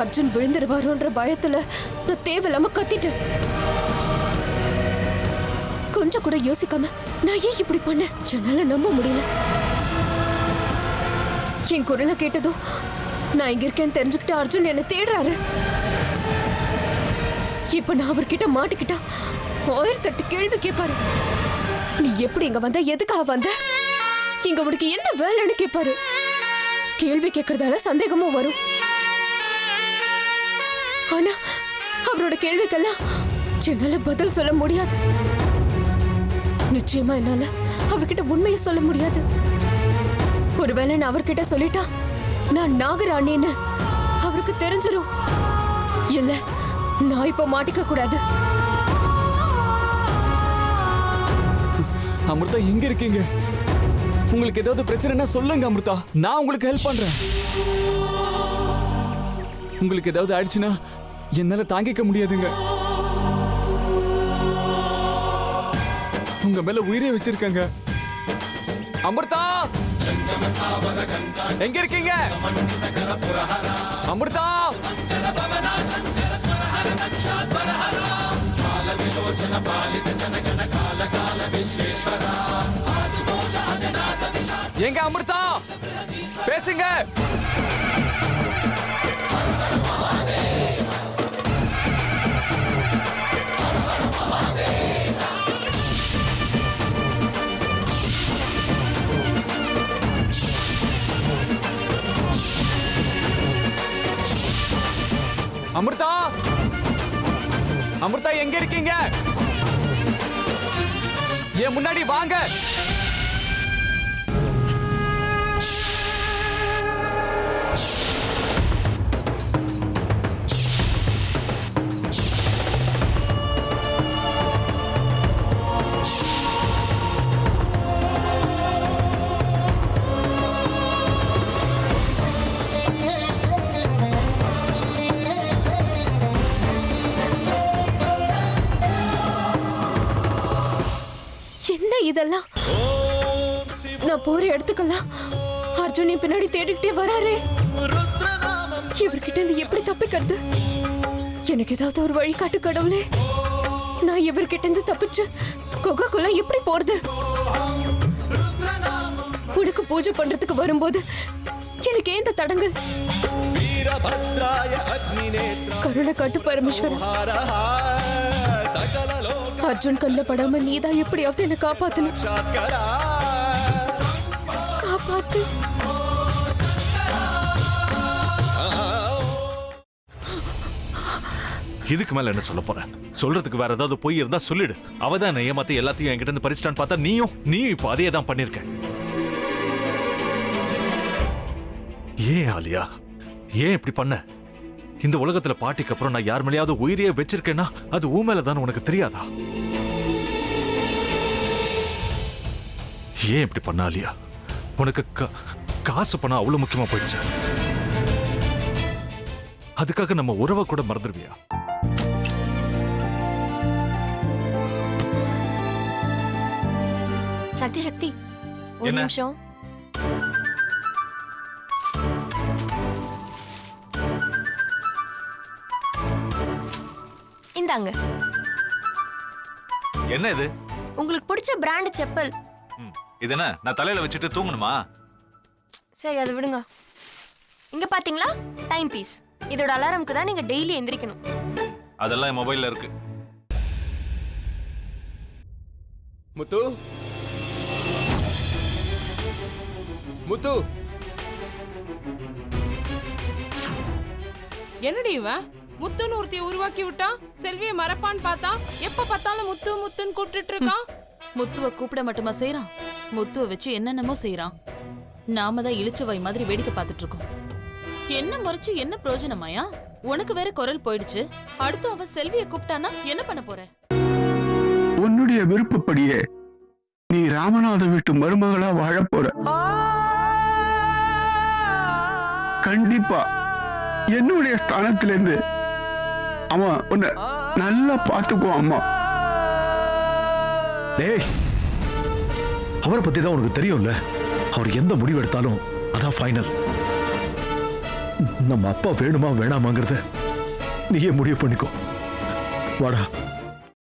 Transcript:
அர்ஜுன் விழுந்துருவாரோன்ற பயத்துல நான் தேவையில்லாம கத்திட்டேன். கொஞ்சம் கூட யோசிக்காம நான் ஏன் இப்படி பண்ணேன்? என்னால நம்ப முடியல. என் குரலை கேட்டதும் நான் இங்க இருக்கேன்னு தெரிஞ்சுக்கிட்டு அர்ஜுன் என்ன தேடுறாரு. இப்ப நான் அவர்கிட்ட மாட்டிக்கிட்டா 1008 கேள்வி கேட்பாரு. நீ எப்படி இங்க வந்த, எதுக்காக வந்த, இங்க உனக்கு என்ன வேலைன்னு கேட்பாரு. கேள்வி கேட்கறதால சந்தேகமும் வரும். ஆனா அவரோட கேள்விக்கெல்லாம் என்னால பதில் சொல்ல முடியாது. நிச்சயமா என்னால அவர்கிட்ட உண்மையை சொல்ல முடியாது. ஒருவேளை நான் அவர்கிட்ட சொல்லிட்டா நான் நாகராணின்னு அவருக்கு தெரிஞ்சிடும். இல்ல, நான் இப்ப மாட்டிக்க கூடாது. அமிர்தா, எங்க இருக்கீங்க? உங்களுக்கு ஏதாவது பிரச்சனைனா சொல்லுங்க அமிர்தா, நான் உங்களுக்கு ஹெல்ப் பண்றேன். உங்களுக்கு ஏதாவது ஆயிடுச்சுன்னா என்னால தாங்கிக்க முடியாதுங்க. உங்க மேல உயிரே வச்சிருக்காங்க. அமிர்தா, எங்க இருக்கீங்க? அமிர்தா, எங்க அமிர்தா, பேசுங்க. அமிர்தா, அமிர்தா, எங்க இருக்கீங்க? என் முன்னாடி வாங்க. இதெல்லாம் நான் போற இடத்துக்கெல்லாம் அர்ஜுன் பின்னாடி தேடிக்கிட்டே வராரே. இவர்கிட்ட இருந்து எப்படி தப்பிக்கிறது? எனக்கு ஏதாவது ஒரு வழி காட்டு கடவுளே. நான் இவர்கிட்ட இருந்து தப்பிச்சு குகைக்குள்ள எப்படி போறது? உனக்கு பூஜை பண்றதுக்கு வரும்போது எனக்கு ஏன் இந்த தடங்கல்? கருணை காட்டு பரமேஸ்வரன். அர்ஜுன் கண்ணுல படாம நீதான் எப்படியாவது என்ன காப்பாத்தணும். காப்பாத்து. இதுக்கு மேல என்ன சொல்ல போற? சொல்றதுக்கு வேற ஏதாவது போய் இருந்தா சொல்லிடு. அவதான் ஏமாத்தி எல்லாத்தையும் என்கிட்ட இருந்து பறிச்சிட்டான்னு பார்த்தா நீயும் இப்ப அதே தான் பண்ணிருக்க. ஏன் ஆலியா, ஏன் இப்படி பண்ண? இந்த உலகத்துல பாட்டிக்கு அப்புறம் நான் யார் மேலேயாவது உயிரையே வச்சிருக்கேன்னா அது ஊ மேலதான் உனக்கு தெரியாதா? ஏன் இப்படி பண்ண ஆலியா? உனக்கு காசு பணம் அவ்வளவு முக்கியமா போயிடுச்சு. அதுக்காக நம்ம உறவை கூட மறந்துடுவியா? சக்தி சக்தி, ஒரு நிமிஷம். இந்தாங்க. என்ன இது? உங்களுக்கு பிடிச்ச பிராண்ட் செப்பல். இது என்ன, நான் தலையில வச்சுட்டு தூங்கணுமா? சரி, அதை விடுங்க. இங்க பாத்தீங்களா, டைம் பீஸ். இதோட அலாரம்க்கு தான் நீங்க டெய்லி எந்திரிக்கணும். அதெல்லாம் என் மொபைல்ல இருக்கு. முத்து, முத்து, என்னடி இவன் முத்துன்னு ஒருத்திய உருவாக்கி விட்டான். செல்விய மறப்பான்னு பார்த்தா எப்ப பார்த்தாலும் முத்து முத்துன்னு கூப்பிட்டு இருக்கான். முத்துவ கூப்பிட மட்டுமா செய்யறான், முத்துவ வச்சு என்னென்னமோ செய்யறான். நாம தான் இழிச்சவாய் மாதிரி வேடிக்கை பார்த்துட்டு இருக்கோம். என்ன முறைச்சு என்ன பிரயோஜனமாயா? உனக்கு வேற குரல் போயிடுச்சு. அடுத்து அவ செல்விய கூப்பிட்டானா என்ன பண்ண போற? உன்னுடைய விருப்பப்படியே நீ ராமநாத வீட்டு மருமகளா வாழ போற. கண்டிப்பா என்னுடைய ஸ்தானத்திலிருந்து அவன் உன்னை நல்லா பார்த்துக்குவான். அம்மா, டேய், அவரை பத்தி தான் உனக்கு தெரியும்ல. அவர் எந்த முடிவு எடுத்தாலும் அதான் ஃபைனல். நம்ம அப்பா வேணுமா வேணாமாங்கிறத நீயே முடிவு பண்ணிக்கோ. வாடா.